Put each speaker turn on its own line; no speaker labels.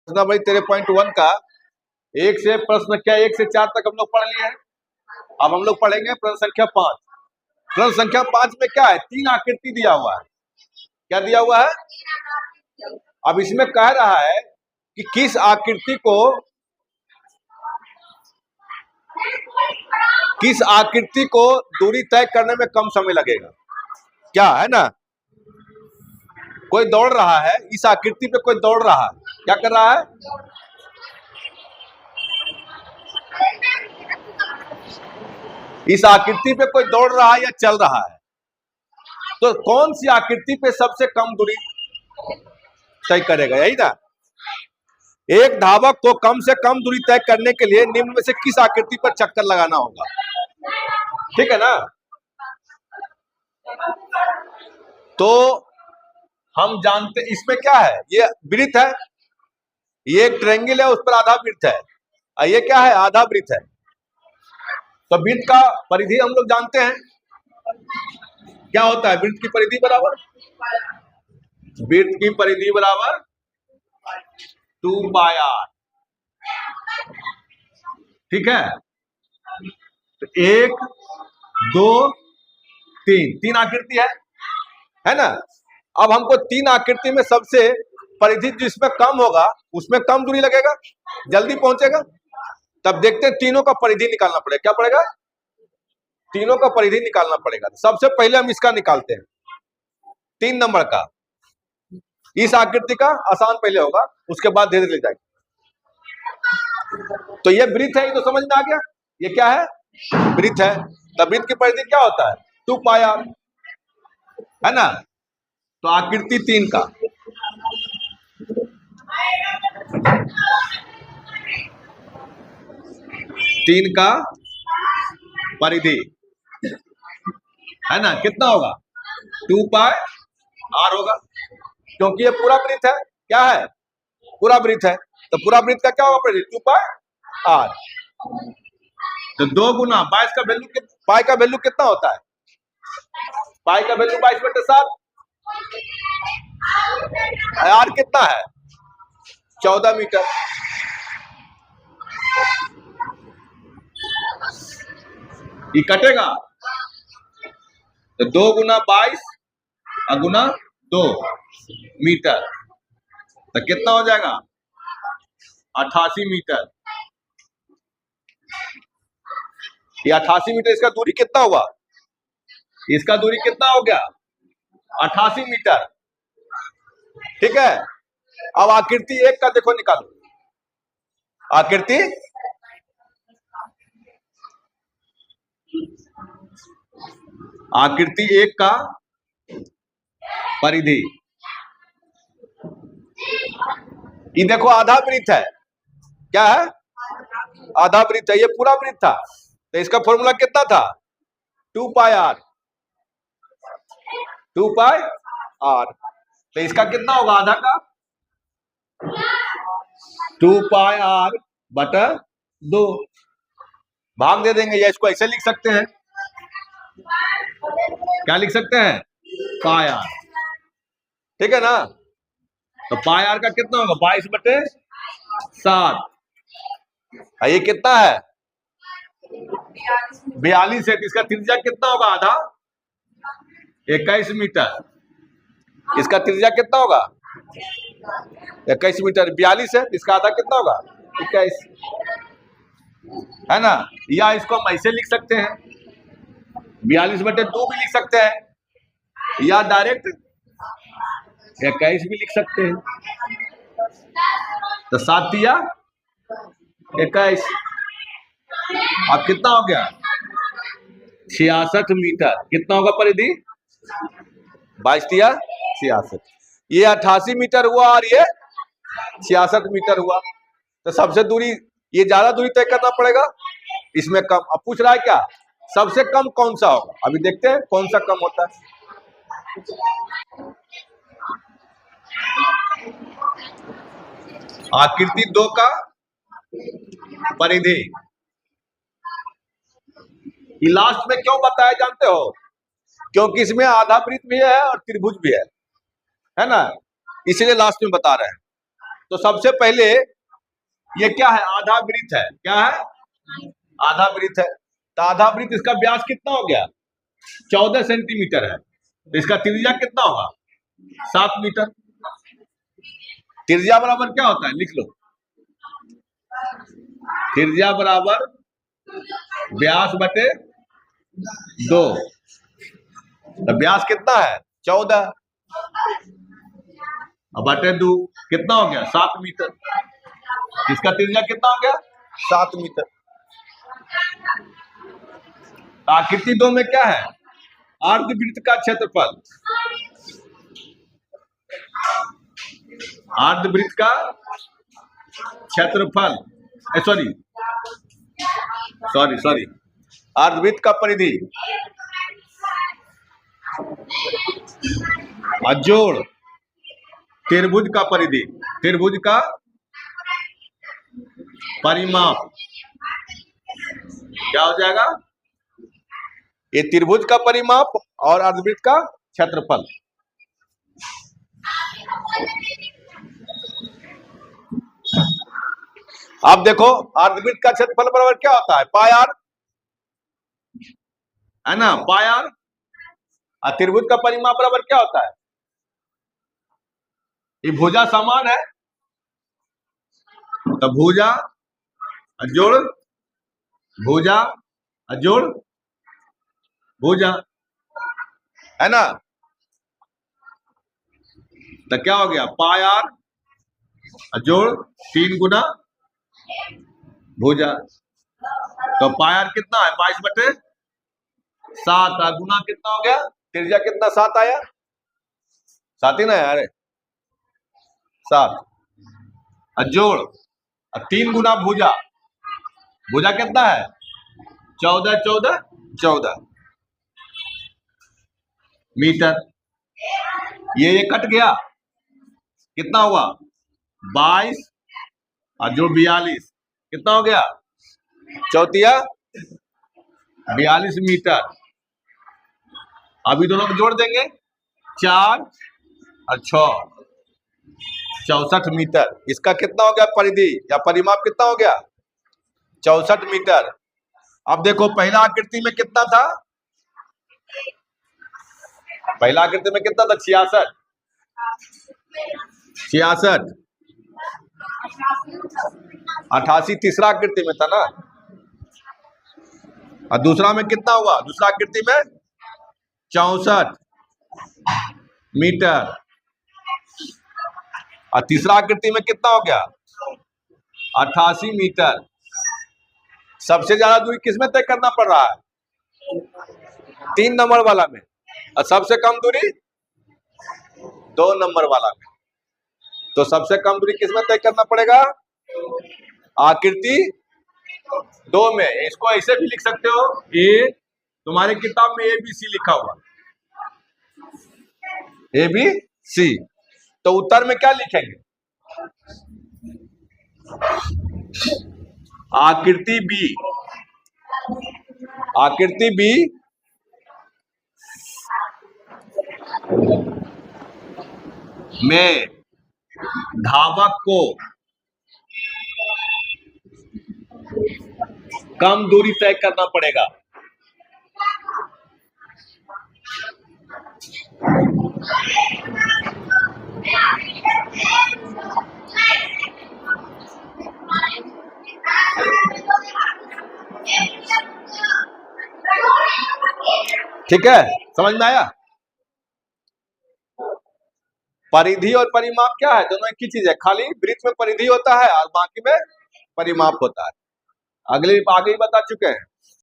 ना भाई तेरे पॉइंट 1 का एक से प्रश्न क्या 1 से 4 तक हम लोग पढ़ लिए हैं। अब हम लोग पढ़ेंगे प्रश्न संख्या 5। प्रश्न संख्या 5 में क्या है, 3 आकृति दिया हुआ है। क्या दिया हुआ है? अब इसमें कह रहा है कि किस आकृति को दूरी तय करने में कम समय लगेगा। क्या है ना, कोई दौड़ रहा है, इस आकृति पे कोई दौड़ रहा है। क्या कर रहा है? इस आकृति पे कोई दौड़ रहा है या चल रहा है, तो कौन सी आकृति पे सबसे कम दूरी तय करेगा, यही ना। एक धावक को कम से कम दूरी तय करने के लिए निम्न में से किस आकृति पर चक्कर लगाना होगा। ठीक है ना। तो हम जानते इसमें क्या है, ये वृत्त है, ये एक ट्रायंगल है, उस पर आधा वृत्त है, और ये क्या है, आधा वृत्त है। तो वृत्त का परिधि हम लोग जानते हैं क्या होता है। वृत्त की परिधि बराबर 2 पाई r। ठीक है। तो 1 2 3 आकृति है ना। अब हमको 3 आकृति में सबसे परिधि जिसमें कम होगा उसमें कम दूरी लगेगा, जल्दी पहुंचेगा। तब देखते हैं तीनों का परिधि निकालना पड़ेगा। क्या पड़ेगा? तीनों का परिधि निकालना पड़ेगा। सबसे पहले हम इसका निकालते हैं, 3 नंबर का। इस आकृति का आसान पहले होगा, उसके बाद धीरे धीरे जाएगा। तो ये वृत्त है, ये तो समझ में आ गया। ये क्या है? वृत्त है। तब वृत्त की परिधि क्या होता है? 2 पाई r, है ना। तो आकृति 3 का परिधि है ना, कितना होगा? 2 पाई r होगा, क्योंकि ये पूरा वृत्त है। क्या है? पूरा वृत्त है। तो पूरा वृत्त का क्या होगा परिधि? 2 पाई r। तो 2 गुना 22 का वैल्यू, पाई का वैल्यू कितना होता है? पाई का वैल्यू 22/7। r कितना है? 14 मीटर। ये कटेगा तो 2 गुना 22 और गुना 2 मीटर, तो कितना हो जाएगा? 88 मीटर। ये 88 मीटर, इसका दूरी कितना हुआ? इसका दूरी कितना हो गया? 88 मीटर। ठीक है। अब आकृति 1 का देखो, निकालो आकृति आकृति 1 का परिधि। ये देखो आधा वृत्त है। क्या है? आधा वृत्त है। ये पूरा वृत्त था, तो इसका फॉर्मूला कितना था? 2 पाई r। 2 पाई r। तो इसका कितना होगा आधा का? 2 पाई r बटा 2। भाग दे देंगे, या इसको ऐसे लिख सकते हैं। क्या लिख सकते हैं? पाई r। ठीक है ना। तो पाई r का कितना होगा? 22/7। ये कितना है? 42 है। इसका त्रिज्या कितना होगा? आधा 21 मीटर। इसका त्रिज्या कितना होगा? 21 मीटर। 42 है, इसका आधा कितना होगा? 21, है ना। या इसको हम ऐसे लिख सकते हैं, 42/2 भी लिख सकते हैं, या डायरेक्ट 21 भी लिख सकते हैं। तो 7 दिया 21। अब कितना हो गया? 66 मीटर। कितना होगा परिधि? 22 दिया 66। ये 88 मीटर हुआ और ये 66 मीटर हुआ। तो सबसे दूरी, ये ज्यादा दूरी तय करना पड़ेगा, इसमें कम। अब पूछ रहा है क्या सबसे कम कौन सा होगा। अभी देखते हैं कौन सा कम होता है। आकृति 2 का परिधि। ये लास्ट में क्यों बताया जानते हो? क्योंकि इसमें आधा वृत्त भी है और त्रिभुज भी है ना, इसलिए लास्ट में बता रहे हैं। तो सबसे पहले ये क्या है, आधा वृत्त है। क्या है, आधा वृत्त है। तो आधा वृत्त, इसका व्यास कितना हो गया, 14 सेंटीमीटर है। तो इसका त्रिज्या कितना होगा, 7 मीटर। त्रिज्या बराबर क्या होता है, लिख लो। त्रिज्या बराबर व्यास बटे 2। तो व्यास कितना है, 14, और बटे 2 कितना हो गया, 7 मीटर। इसका त्रिज्या कितना हो गया, 7 मीटर। आकृति 2 में क्या है, अर्धवृत्त का क्षेत्रफल। अर्धवृत्त का क्षेत्रफल, सॉरी, अर्धवृत्त का परिधि जोड़ त्रिभुज का परिधि, त्रिभुज का परिमाप। क्या हो जाएगा, ये त्रिभुज का परिमाप और अर्धवृत्त का क्षेत्रफल। अब देखो, अर्धवृत्त का क्षेत्रफल बराबर क्या होता है, पाई आर, है ना, पाई आर। और त्रिभुज का परिमाप बराबर क्या होता है, ये भुजा समान है, तो भुजा जोड़ भुजा जोड़ भुजा, है ना। तो क्या हो गया, पाई आर जोड़ 3 गुना भुजा। तो पाई आर कितना है, 22/7, गुना कितना हो गया, त्रिज्या कितना, 7 आया, 7 ही ना है, अरे 7, जोड़ 3 गुना भुजा। भुजा कितना है, 14 मीटर। ये कट गया, कितना हुआ, 22 और जो 42, कितना हो गया, 4 42 मीटर। अभी दोनों को जोड़ देंगे, 4 और 6 64 मीटर। इसका कितना हो गया, परिधि या परिमाप कितना हो गया, 64 मीटर। अब देखो, पहला आकृति में कितना था, पहला आकृति में कितना था, 66, 88 तीसरा आकृति में था ना। और दूसरा में कितना हुआ, दूसरा आकृति में 64 मीटर। और तीसरा आकृति में कितना हो गया, 88 मीटर। सबसे ज्यादा दूरी किसमें तय करना पड़ रहा है, 3 नंबर वाला में, और सबसे कम दूरी 2 नंबर वाला में। तो सबसे कम दूरी किसमें तय करना पड़ेगा, आकृति 2 में। इसको ऐसे भी लिख सकते हो, ए, तुम्हारी किताब में ABC लिखा हुआ, ABC। तो उत्तर में क्या लिखेंगे, आकृति B, आकृति B में धावक को कम दूरी तय करना पड़ेगा। ठीक है, समझ में आया। परिधि और परिमाप क्या है, दोनों एक ही चीज है, खाली वृत्त में परिधि होता है और बाकी में परिमाप होता है। आगे ही बता चुके हैं।